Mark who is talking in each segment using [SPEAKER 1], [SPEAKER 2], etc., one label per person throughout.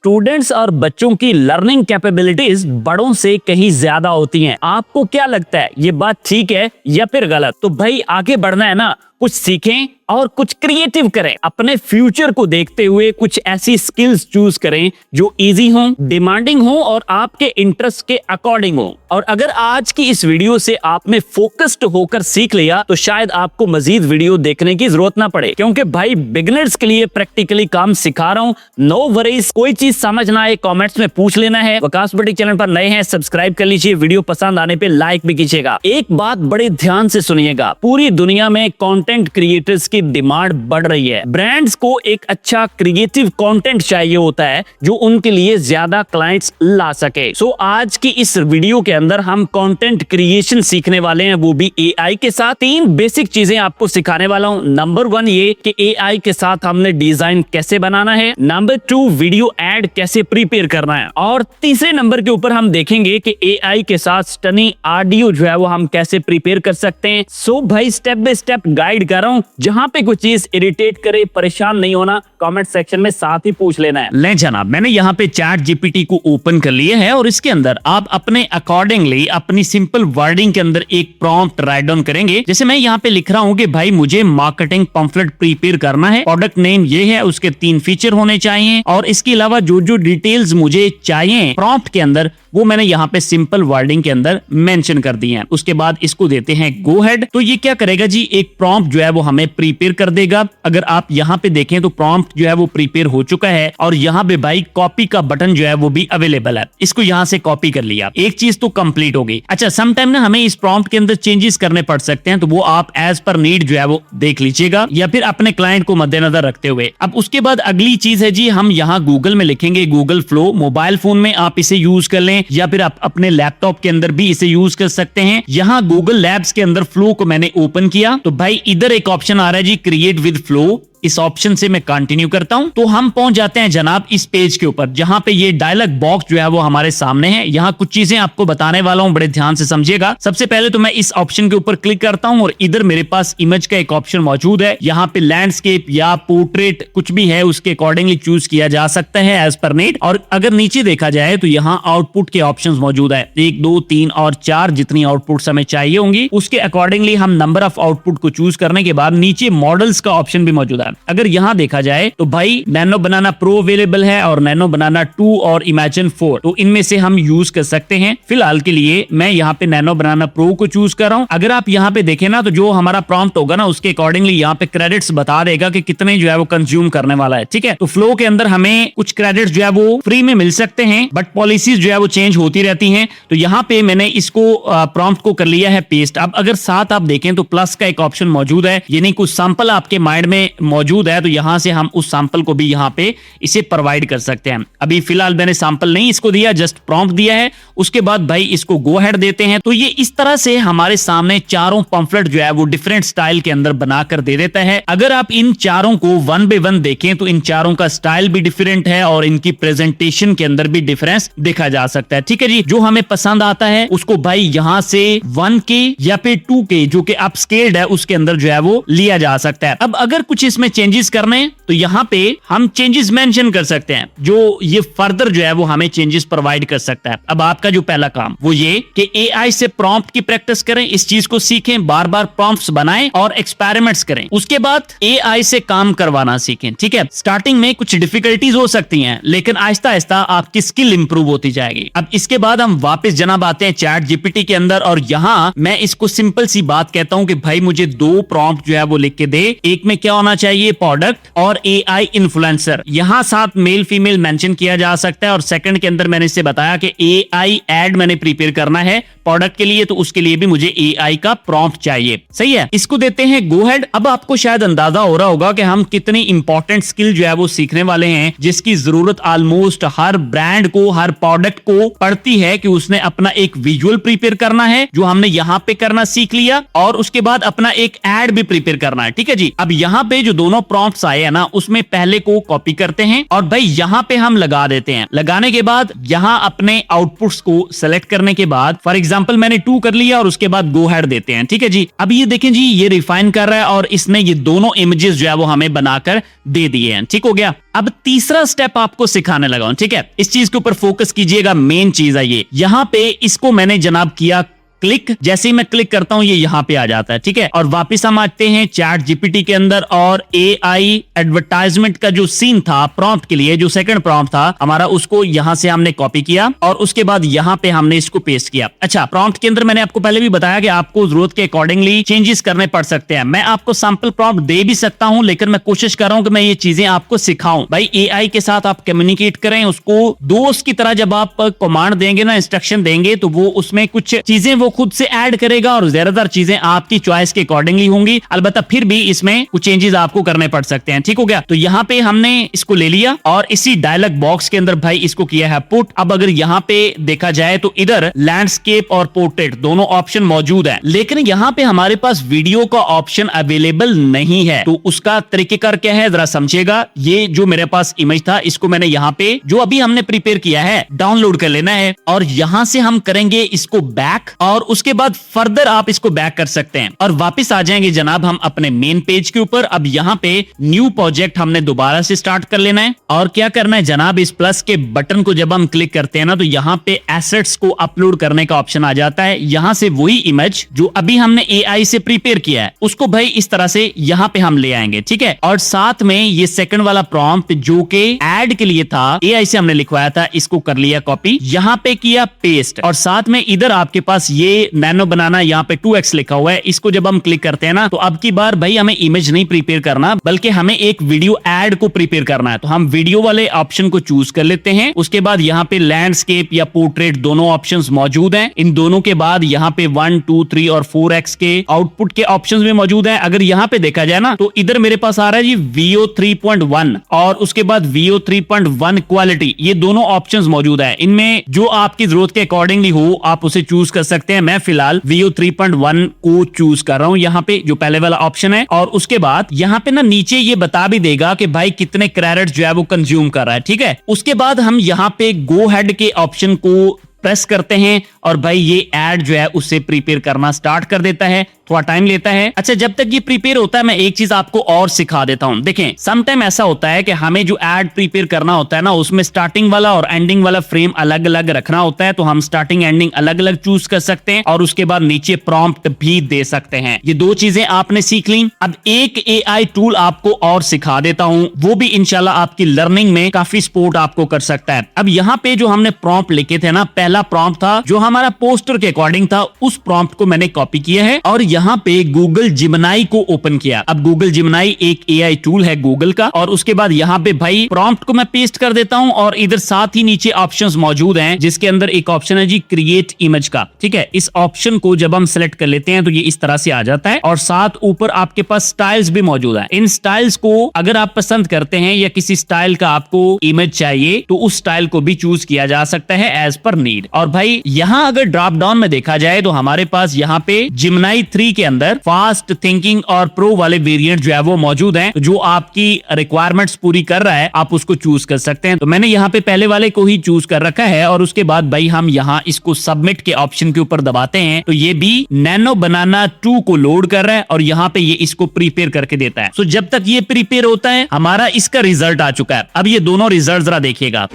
[SPEAKER 1] Students और बच्चों की लर्निंग कैपेबिलिटीज बड़ों से कहीं ज्यादा होती हैं। आपको क्या लगता है, ये बात ठीक है या फिर गलत? तो भाई आगे बढ़ना है ना, कुछ सीखें और कुछ क्रिएटिव करें। अपने फ्यूचर को देखते हुए कुछ ऐसी स्किल्स चूज करें जो इजी हो, डिमांडिंग हो और आपके इंटरेस्ट के अकॉर्डिंग हो। और अगर आज की इस वीडियो से आपने फोकस्ड होकर सीख लिया तो शायद आपको मजीद वीडियो देखने की जरूरत ना पड़े, क्योंकि भाई बिगिनर्स के लिए प्रैक्टिकली काम सिखा रहा हूँ। नो वरीज, कोई चीज समझ ना आए कॉमेंट्स में पूछ लेना है। वकास बुटीक चैनल पर नए हैं, सब्सक्राइब कर लीजिए, वीडियो पसंद आने पे लाइक भी कीजिएगा। एक बात बड़े ध्यान से सुनिएगा, पूरी दुनिया में कंटेंट क्रिएटर्स की डिमांड बढ़ रही है। ब्रांड्स को एक अच्छा क्रिएटिव कंटेंट चाहिए होता है जो उनके लिए ज्यादा क्लाइंट्स ला सके। सो आज की इस वीडियो के अंदर हम कंटेंट क्रिएशन सीखने वाले हैं, वो भी एआई के साथ। 3 बेसिक चीजें आपको सिखाने वाला हूं। नंबर 1 ये कि एआई के साथ हमने डिजाइन कैसे बनाना है। नंबर 2 वीडियो एड कैसे प्रिपेयर करना है। और तीसरे नंबर के ऊपर हम देखेंगे कि एआई के साथ स्टनी ऑडियो जो है वो हम कैसे प्रिपेयर कर सकते हैं। सो भाई स्टेप बाय स्टेप गाइड कर रहा हूं। जहां पे कोई चीज इरिटेट करे, परेशान नहीं होना, कमेंट सेक्शन में साथ ही पूछ लेना है। ले जनाब, मैंने यहाँ पे चैट जीपीटी को ओपन कर लिया है और इसके अंदर आप अपने अकॉर्डिंगली अपनी सिंपल वर्डिंग के अंदर एक प्रॉम्प्ट राइट डाउन करेंगे। जैसे मैं यहाँ पे लिख रहा हूँ कि भाई मुझे मार्केटिंग पंफलेट प्रिपेयर करना है, प्रोडक्ट नेम ये है, उसके 3 फीचर होने चाहिए और इसके अलावा जो जो डिटेल्स मुझे चाहिए प्रॉम्प्ट के अंदर वो मैंने यहाँ पे सिंपल वर्डिंग के अंदर मेंशन कर दिए हैं। उसके बाद इसको देते हैं गो हेड। तो ये क्या करेगा जी, एक प्रॉम्प्ट जो है वो हमें प्रिपेयर कर देगा। अगर आप यहाँ पे देखें तो प्रॉम्प्ट जो है वो प्रिपेयर हो चुका है और यहाँ पे भाई कॉपी का बटन जो है वो भी अवेलेबल है। इसको यहाँ से कॉपी कर लिया, एक चीज तो कंप्लीट हो गई। अच्छा, सम टाइम ना हमें इस प्रॉम्प्ट के अंदर चेंजेस करने पड़ सकते हैं, तो वो आप एज पर नीड जो है वो देख लीजिएगा या फिर अपने क्लाइंट को मद्देनजर रखते हुए। अब उसके बाद अगली चीज है जी, हम यहाँ गूगल में लिखेंगे गूगल फ्लो। मोबाइल फोन में आप इसे यूज कर लें या फिर आप अपने लैपटॉप के अंदर भी इसे यूज कर सकते हैं। यहाँ गूगल लैब्स के अंदर फ्लो को मैंने ओपन किया तो भाई इधर एक ऑप्शन आ रहा है जी, क्रिएट विद फ्लो। इस ऑप्शन से मैं कंटिन्यू करता हूं तो हम पहुंच जाते हैं जनाब इस पेज के ऊपर, जहां पे ये डायलॉग बॉक्स जो है वो हमारे सामने है। यहाँ कुछ चीजें आपको बताने वाला हूं, बड़े ध्यान से समझिएगा। सबसे पहले तो मैं इस ऑप्शन के ऊपर क्लिक करता हूं और इधर मेरे पास इमेज का एक ऑप्शन मौजूद है। यहाँ पे लैंडस्केप या पोर्ट्रेट कुछ भी है, उसके अकॉर्डिंगली चूज किया जा सकता है एज पर नीड। और अगर नीचे देखा जाए तो यहाँ आउटपुट के ऑप्शन मौजूद है, 1, 2, 3 और 4 जितनी आउटपुट हमें चाहिए होंगी उसके अकॉर्डिंगली हम नंबर ऑफ आउटपुट को चूज करने के बाद नीचे मॉडल्स का ऑप्शन भी मौजूद है। अगर यहाँ देखा जाए तो भाई नैनो बनाना प्रो अवेलेबल है और नैनो बनाना 2 और इमेजिन 4, तो इनमें से हम यूज कर सकते हैं। फिलहाल के लिए मैं यहाँ पे नैनो बनाना प्रो को चूज कर रहा हूँ। अगर आप यहाँ पे देखें ना तो जो हमारा प्रॉम्प्ट होगा ना उसके अकॉर्डिंगली यहाँ पे क्रेडिट्स बता देगा कि कितने जो है वो कंज्यूम करने वाला है। ठीक है, तो फ्लो के अंदर हमें कुछ क्रेडिट्स जो है वो फ्री में मिल सकते हैं, बट पॉलिसीज जो है वो चेंज होती रहती हैं। तो यहाँ पे मैंने इसको प्रॉम्प्ट को कर लिया है पेस्ट। अब अगर साथ आप देखें तो प्लस का एक ऑप्शन मौजूद है, यानी कुछ सैंपल आपके माइंड में मौजूद है तो यहाँ से हम उस सैंपल को भी यहाँ पे इसे प्रोवाइड कर सकते हैं। अभी फिलहाल मैंने सैंपल नहीं इसको दिया, जस्ट प्रॉम्प्ट दिया है। उसके बाद भाई इसको गो हेड देते हैं तो ये इस तरह से हमारे सामने चारों पंफलेट जो है वो डिफरेंट स्टाइल के अंदर बनाकर दे देता है। अगर आप इन चारों को 1 बाय 1 देखें तो इन चारों का स्टाइल भी डिफरेंट है और इनकी प्रेजेंटेशन के अंदर भी डिफरेंस देखा जा सकता है। ठीक है जी, जो हमें पसंद आता है उसको भाई यहाँ से 1K या फिर 2K जो कि अपस्केल्ड है उसके अंदर जो है वो लिया जा सकता है। अब अगर कुछ इसमें चेंजेस करने तो यहाँ पे हम चेंजेस मेंशन कर सकते हैं, जो ये फर्दर जो है वो हमें चेंजेस प्रोवाइड कर सकता है। अब आपका जो पहला काम वो ये कि एआई से प्रॉम्प्ट की प्रैक्टिस करें, इस चीज को सीखें, बार बार प्रॉम्प्ट्स बनाएं और एक्सपेरिमेंट्स करें। उसके बाद एआई से काम करवाना सीखें। ठीक है, स्टार्टिंग में कुछ डिफिकल्टीज हो सकती हैं लेकिन आहिस्ता आहिस्ता आपकी स्किल इंप्रूव होती जाएगी। अब इसके बाद हम वापस जनाब आते हैं चैट जीपीटी के अंदर और यहाँ मैं इसको सिंपल सी बात कहता हूं कि भाई मुझे 2 प्रॉम्प्ट जो है वो लिख के दे। एक में क्या होना चाहिए, प्रोडक्ट और एआई इन्फ्लुएंसर। यहाँ साथ मेल फीमेल मेंशन किया जा सकता है। और सेकंड के अंदर मैंने इससे बताया कि एआई एड मैंने प्रिपेयर करना है प्रोडक्ट के लिए, तो उसके लिए भी मुझे एआई का प्रॉम्प्ट चाहिए। सही है, इसको देते हैं गो हेड। अब आपको शायद अंदाजा हो रहा होगा कि हम कितनी इंपॉर्टेंट स्किल जो है वो सीखने वाले हैं, जिसकी जरूरत ऑलमोस्ट हर ब्रांड को, हर प्रोडक्ट को पड़ती है कि उसने अपना एक विजुअल प्रिपेयर करना है जो हमने यहाँ पे करना सीख लिया और उसके बाद अपना एक एड भी प्रिपेयर करना है। ठीक है जी, अब यहाँ पे जो दोनों प्रॉम्प्ट्स आए हैं ना, उसमें पहले को कॉपी करते हैं और भाई यहाँ पे हम लगा देते हैं। लगाने के बाद यहाँ अपने आउटपुट्स को सेलेक्ट करने के बाद फॉर एग्जांपल मैंने 2 कर लिया और उसके बाद गो हेड देते हैं। ठीक है जी, अब ये देखें जी, ये रिफाइन कर रहा है और इसने ये दोनों इमेजेस जो है वो हमें बनाकर दे दिए हैं। ठीक हो गया। अब तीसरा स्टेप आपको सिखाने लगा हूं। ठीक है, इस चीज के ऊपर फोकस कीजिएगा, मेन चीज है ये। यहां पे इसको मैंने जनाब किया क्लिक। जैसे ही मैं क्लिक करता हूं ये यहां पे आ जाता है। ठीक है, और वापस हम आते हैं चैट जीपीटी के अंदर और एआई एडवर्टाइजमेंट का जो सीन था प्रॉम्प्ट के लिए, जो सेकंड प्रॉम्प्ट था हमारा, उसको यहां से हमने कॉपी किया और उसके बाद यहां पे हमने इसको पेस्ट किया। अच्छा, प्रॉम्प्ट के अंदर मैंने आपको पहले भी बताया कि आपको जरूरत के अकॉर्डिंगली चेंजेस करने पड़ सकते हैं। मैं आपको सैंपल प्रॉम्प्ट दे भी सकता हूं, लेकिन मैं कोशिश कर रहा हूं कि मैं ये चीजें आपको सिखाऊं। भाई एआई के साथ आप कम्युनिकेट करें, उसको दोस्त की तरह जब आप कमांड देंगे ना, इंस्ट्रक्शन देंगे, तो वो उसमें कुछ चीजें वो खुद से ऐड करेगा और ज्यादातर चीजें आपकी चॉइस के अकॉर्डिंगली होंगी। अलबत्ता फिर भी इसमें कुछ चेंजेस आपको करने पड़ सकते हैं। ठीक हो गया। तो यहाँ पे हमने इसको ले लिया और इसी डायलॉग बॉक्स के अंदर भाई इसको किया है पुट। अब अगर यहाँ पे देखा जाए तो इधर लैंडस्केप और पोर्ट्रेट दोनों ऑप्शन मौजूद है, लेकिन यहाँ पे हमारे पास वीडियो का ऑप्शन अवेलेबल नहीं है। तो उसका तरीकेकार क्या है जरा समझिएगा। ये जो मेरे पास इमेज था इसको मैंने यहाँ पे जो अभी हमने प्रिपेयर किया है डाउनलोड कर लेना है और यहां से हम करेंगे इसको बैक और उसके बाद फर्दर आप इसको बैक कर सकते हैं और वापस आ जाएंगे जनाब हम अपने मेन पेज के ऊपर। अब यहाँ पे न्यू प्रोजेक्ट हमने दोबारा से स्टार्ट कर लेना है और क्या करना है जनाब, इस प्लस के बटन को जब हम क्लिक करते हैं ना, तो यहाँ पे एसेट्स को अपलोड करने का ऑप्शन आ जाता है। यहाँ से वही इमेज जो अभी हमने एआई से प्रिपेयर किया है उसको भाई इस तरह से यहाँ पे हम ले आएंगे। ठीक है, और साथ में ये सेकंड वाला प्रॉम्प्ट जो कि एड के लिए था, एआई से हमने लिखवाया था, इसको कर लिया कॉपी, यहाँ पे किया पेस्ट और साथ में इधर आपके पास ये नैनो बनाना, यहाँ पे 2x लिखा हुआ है, इसको जब हम क्लिक करते हैं ना, तो अब की बार भाई हमें इमेज नहीं प्रिपेयर करना बल्कि हमें एक वीडियो एड को प्रिपेयर करना है। तो हम वीडियो वाले ऑप्शन को चूज कर लेते हैं। उसके बाद यहाँ पे लैंडस्केप या पोर्ट्रेट दोनों ऑप्शंस मौजूद हैं। इन दोनों के बाद यहाँ पे 1, 2, 3 और 4x के आउटपुट के ऑप्शंस भी मौजूद हैं। अगर यहाँ पे देखा जाए ना तो इधर मेरे पास आ रहा है जी VO 3.1 और उसके बाद VO 3.1 क्वालिटी, ये दोनों ऑप्शंस मौजूद है। इनमें जो आपकी जरूरत के अकॉर्डिंगली हो आप उसे चूज कर सकते हैं। मैं फिलहाल VO 3.1 को चूज कर रहा हूं यहाँ पे, जो पहले वाला ऑप्शन है। और उसके बाद यहाँ पे ना नीचे ये बता भी देगा कि भाई कितने क्रेडिट जो है वो कंज्यूम कर रहा है। ठीक है, उसके बाद हम यहाँ पे गो हेड के ऑप्शन को प्रेस करते हैं और भाई ये ऐड जो है उसे प्रिपेयर करना स्टार्ट कर देता है। थोड़ा टाइम लेता है। अच्छा, जब तक ये प्रिपेयर होता है मैं एक चीज आपको और सिखा देता हूं। देखें, सम टाइम ऐसा होता है कि हमें जो एड प्रिपेयर करना होता है ना, उसमें स्टार्टिंग वाला और एंडिंग वाला फ्रेम अलग अलग रखना होता है। तो हम स्टार्टिंग एंडिंग अलग अलग चूज कर सकते हैं और उसके बाद नीचे प्रॉम्प्ट भी दे सकते हैं। ये दो चीजें आपने सीख ली। अब एक एआई टूल आपको और सिखा देता हूं, वो भी इंशाल्लाह आपकी लर्निंग में काफी सपोर्ट आपको कर सकता है। अब यहाँ पे जो हमने प्रॉम्प्ट लिखे थे ना, पहला प्रॉम्प्ट था जो हमारा पोस्टर के अकॉर्डिंग था, उस प्रॉम्प्ट को मैंने कॉपी किया है और यहाँ पे गूगल जिमिनाई को ओपन किया। अब गूगल जिमिनाई एक एआई टूल है गूगल का और उसके बाद यहाँ पे भाई प्रॉम्प्ट को मैं पेस्ट कर देता हूं और इधर साथ ही नीचे ऑप्शंस मौजूद हैं जिसके अंदर एक ऑप्शन है जी क्रिएट इमेज का। ठीक है, इस ऑप्शन को जब हम सेलेक्ट कर लेते हैं तो ये इस तरह से आ जाता है और साथ ऊपर आपके पास स्टाइल्स भी मौजूद है। इन स्टाइल्स को अगर आप पसंद करते हैं या किसी स्टाइल का आपको इमेज चाहिए तो उस स्टाइल को भी चूज किया जा सकता है एज पर नीड। और भाई यहाँ अगर ड्रॉप डाउन में देखा जाए तो हमारे पास यहाँ पे जिमिनाई 3 के अंदर फास्ट थिंकिंग और प्रो वाले वेरिएंट जो है वो मौजूद हैं। जो आपकी रिक्वायरमेंट्स पूरी कर रहा है आप उसको चूज कर सकते हैं। तो मैंने यहाँ पे पहले वाले को ही चूज कर रखा है और उसके बाद भाई हम यहाँ इसको सबमिट के ऑप्शन के ऊपर दबाते हैं तो ये भी नैनो बनाना 2 को लोड कर रहा है और यहाँ पे ये इसको प्रिपेयर करके देता है। तो जब तक ये प्रिपेयर होता है हमारा इसका रिजल्ट आ चुका है। अब ये दोनों रिजल्ट जरा देखिएगा आप।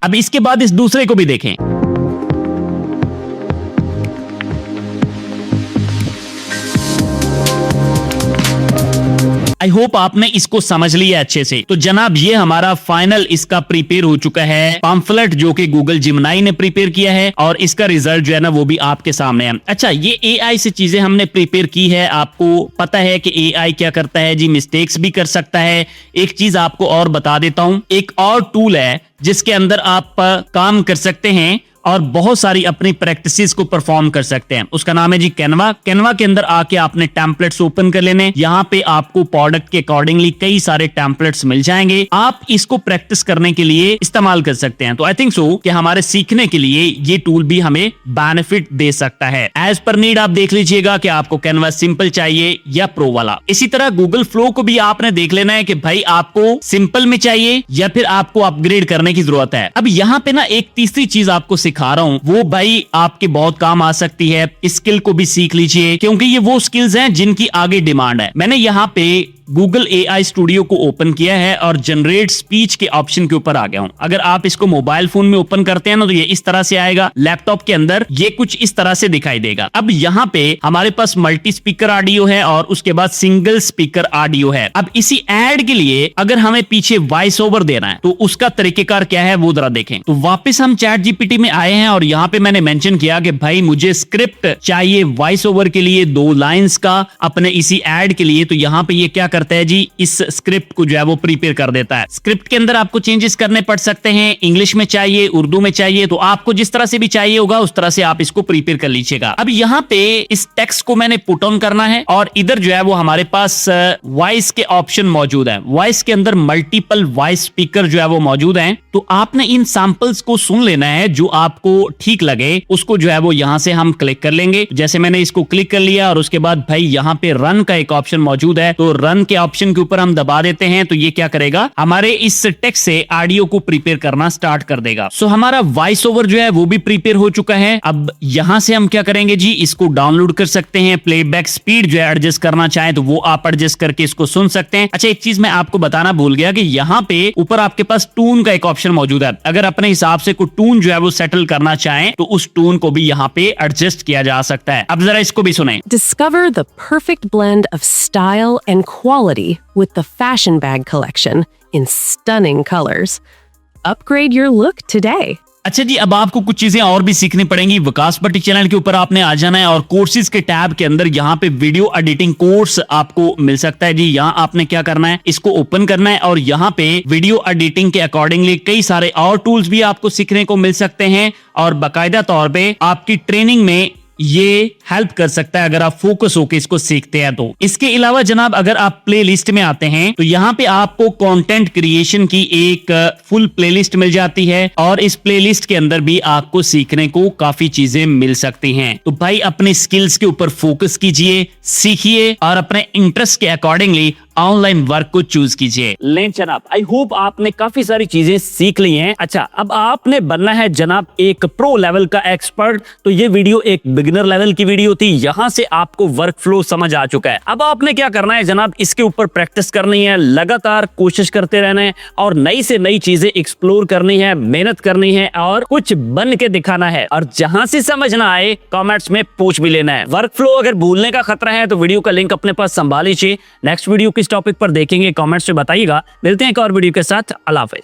[SPEAKER 1] अब इसके बाद इस दूसरे को भी देखें। आई होप आपने इसको समझ लिया अच्छे से। तो जनाब ये हमारा फाइनल इसका प्रिपेयर हो चुका है पम्फलेट जो कि गूगल जिमिनाई ने प्रिपेयर किया है और इसका रिजल्ट जो है ना वो भी आपके सामने है। अच्छा, ये एआई से चीजें हमने प्रिपेयर की है। आपको पता है कि एआई क्या करता है जी, मिस्टेक्स भी कर सकता है। एक चीज आपको और बता देता हूं, एक और टूल है जिसके अंदर आप काम कर सकते हैं और बहुत सारी अपनी प्रैक्टिसेस को परफॉर्म कर सकते हैं। उसका नाम है जी कैनवा। कैनवा के अंदर आके आपने टेम्पलेट्स ओपन कर लेने। यहाँ पे आपको प्रोडक्ट के अकॉर्डिंगली कई सारे टेम्पलेट्स मिल जाएंगे। आप इसको प्रैक्टिस करने के लिए इस्तेमाल कर सकते हैं। तो आई थिंक सो कि हमारे सीखने के लिए ये टूल भी हमें बेनिफिट दे सकता है। एज पर नीड आप देख लीजिएगा कि आपको कैनवा सिंपल चाहिए या प्रो वाला। इसी तरह गूगल फ्लो को भी आपने देख लेना है कि भाई आपको सिंपल में चाहिए या फिर आपको अपग्रेड करने की जरूरत है। अब यहाँ पे ना एक तीसरी चीज आपको सिखा रहा हूँ, वो भाई आपके बहुत काम आ सकती है। स्किल को भी सीख लीजिए क्योंकि ये वो स्किल्स हैं जिनकी आगे डिमांड है। मैंने यहाँ पे गूगल AI स्टूडियो को ओपन किया है और जनरेट स्पीच के ऑप्शन के ऊपर आ गया हूं। अगर आप इसको मोबाइल फोन में ओपन करते हैं ना तो ये इस तरह से आएगा। लैपटॉप के अंदर ये कुछ इस तरह से दिखाई देगा। अब यहाँ पे हमारे पास मल्टी स्पीकर ऑडियो है और उसके बाद सिंगल स्पीकर ऑडियो है। अब इसी एड के लिए अगर हमें पीछे वॉइस ओवर देना है तो उसका तरीकेकार क्या है वो जरा देखें। तो वापस हम चैट जीपीटी में आए हैं और यहाँ पे मैंने मेंशन किया कि भाई मुझे स्क्रिप्ट चाहिए वॉइस ओवर के लिए 2 लाइंस का अपने इसी एड के लिए। तो यहाँ पे ये क्या करता है जी, इस स्क्रिप्ट को जो है वो प्रिपेयर कर देता है। स्क्रिप्ट के अंदर आपको चेंजेस करने पड़ सकते हैं। इंग्लिश में चाहिए, उर्दू में चाहिए, तो आपको जिस तरह से भी चाहिए होगा उस तरह से आप इसको प्रिपेयर कर लीजिएगा। अब यहाँ पे इस टेक्स्ट को मैंने पुट ऑन करना है और इधर जो है वो हमारे पास वॉइस के ऑप्शन मौजूद है। वॉइस के अंदर मल्टीपल वॉइस स्पीकर जो है वो मौजूद है। तो आपने इन सैंपल्स को सुन लेना है, जो आपको ठीक लगे उसको जो है वो यहाँ से हम क्लिक कर लेंगे। जैसे मैंने इसको क्लिक कर लिया और उसके बाद भाई यहाँ पे रन का एक ऑप्शन मौजूद है, तो रन के ऑप्शन के ऊपर हम दबा देते हैं तो ये क्या करेगा, हमारे इस टेक्स्ट से ऑडियो को प्रिपेयर करना स्टार्ट कर देगा। सो हमारा वॉइस ओवर जो है वो भी प्रिपेयर हो चुका है। अब यहां से हम क्या करेंगे जी, इसको डाउनलोड कर सकते हैं। प्लेबैक स्पीड जो है एडजस्ट करना चाहें तो वो आप एडजस्ट करके इसको सुन सकते हैं। अच्छा, एक चीज मैं आपको बताना भूल गया कि यहाँ पे ऊपर आपके पास टून का एक ऑप्शन मौजूद है। अगर अपने हिसाब से कोई टून जो है वो सेटल करना चाहें तो उस टून को भी यहाँ पे एडजस्ट किया जा सकता है। अब जरा इसको भी सुने।
[SPEAKER 2] Discover the perfect blend of style and quality with the Fashion Bag collection in stunning colors. Upgrade your look today.
[SPEAKER 1] अच्छा जी, अब आपको कुछ चीजें और भी सीखनी पड़ेंगी। विकास भट्टी चैनल के ऊपर आपने आ जाना है और कोर्सेज के टैब के अंदर यहाँ पे वीडियो एडिटिंग कोर्स आपको मिल सकता है जी। यहाँ आपने क्या करना है, इसको ओपन करना है और यहाँ पे वीडियो एडिटिंग के अकॉर्डिंगली कई सारे और टूल्स भी आपको सीखने को मिल सकते हैं और बाकायदा तौर पे आपकी ट्रेनिंग में ये हेल्प कर सकता है अगर आप फोकस होकर इसको सीखते हैं तो। इसके अलावा जनाब अगर आप प्लेलिस्ट में आते हैं तो यहाँ पे आपको कंटेंट क्रिएशन की एक फुल प्लेलिस्ट मिल जाती है और इस प्लेलिस्ट के अंदर भी आपको सीखने को काफी चीजें मिल सकती हैं। तो भाई अपने स्किल्स के ऊपर फोकस कीजिए, सीखिए और अपने इंटरेस्ट के अकॉर्डिंगली ऑनलाइन वर्क को चूज कीजिए। लें जनाब, आई होप आपने काफी सारी चीजें सीख ली हैं। अच्छा, अब आपने बनना है जनाब एक प्रो लेवल का एक्सपर्ट। तो ये वीडियो एक बिगिनर लेवल की वीडियो थी, यहाँ से आपको वर्क फ्लो समझ आ चुका है। अब आपने क्या करना है जनाब, इसके ऊपर प्रैक्टिस करनी है, लगातार कोशिश करते रहना है और नई से नई चीजें एक्सप्लोर करनी है, मेहनत करनी है और कुछ बन के दिखाना है। और जहां से समझ ना आए कमेंट्स में पूछ भी लेना है। वर्क फ्लो अगर भूलने का खतरा है तो वीडियो का लिंक अपने पास संभाल लीजिए। नेक्स्ट वीडियो किस टॉपिक पर देखेंगे कमेंट्स में बताइएगा। मिलते हैं एक और वीडियो के साथ। अल्लाह हाफिज।